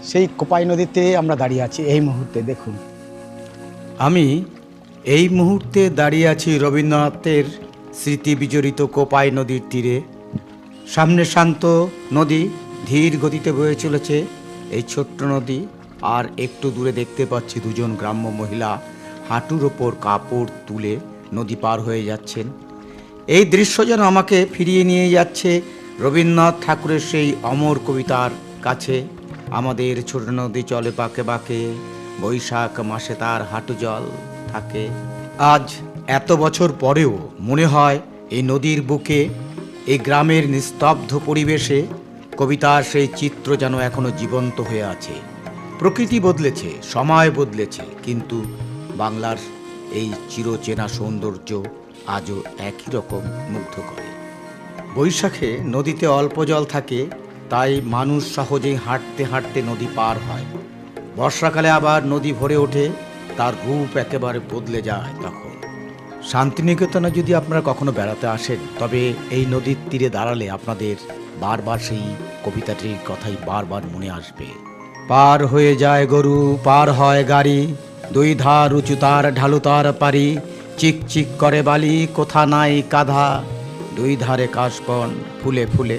সেই কোপাই নদীতে আমরা দাঁড়িয়ে আছি এই মুহূর্তে। দেখুন, আমি এই মুহূর্তে দাঁড়িয়ে আছি রবীন্দ্রনাথের স্মৃতি বিজড়িত কোপাই নদীর তীরে। সামনে শান্ত নদী ধীর গতিতে বয়ে চলেছে এই ছোট্ট নদী, আর একটু দূরে দেখতে পাচ্ছি দুজন গ্রাম্য মহিলা হাঁটুর ওপর কাপড় তুলে নদী পার হয়ে যাচ্ছেন। এই দৃশ্য যেন আমাকে ফিরিয়ে নিয়ে যাচ্ছে রবীন্দ্রনাথ ঠাকুরের সেই অমর কবিতার কাছে। আমাদের ছোট নদী চলে বাঁকে বাঁকে, বৈশাখ মাসে তার হাঁটু জল থাকে। আজ এত বছর পরেও মনে হয় এই নদীর বুকে, এই গ্রামের নিস্তব্ধ পরিবেশে কবিতার সেই চিত্র যেন এখনো জীবন্ত হয়ে আছে। প্রকৃতি বদলেছে, সময় বদলেছে, কিন্তু বাংলার এই চিরচেনা সৌন্দর্য আজও একই রকম মুগ্ধ করে। বৈশাখে নদীতে অল্প জল থাকে, তাই মানুষ সহজেই হাঁটতে হাঁটতে নদী পার হয়। বর্ষাকালে আবার নদী ভরে ওঠে, তার রূপ একেবারে বদলে যায়। তখন শান্তিনিকেতনে যদি আপনারা কখনো বেড়াতে আসেন, তবে এই নদীর তীরে দাঁড়ালে আপনাদের বারবার সেই কবিতাটির কথাই বারবার মনে আসবে। পার হয়ে যায় গরু, পার হয় গাড়ি, দুই ধার উঁচু তার ঢালু তার পারি, চিক চিক করে বালি, কোথা নাই কাঁধা, দুই ধারে কাশবন ফুলে ফুলে।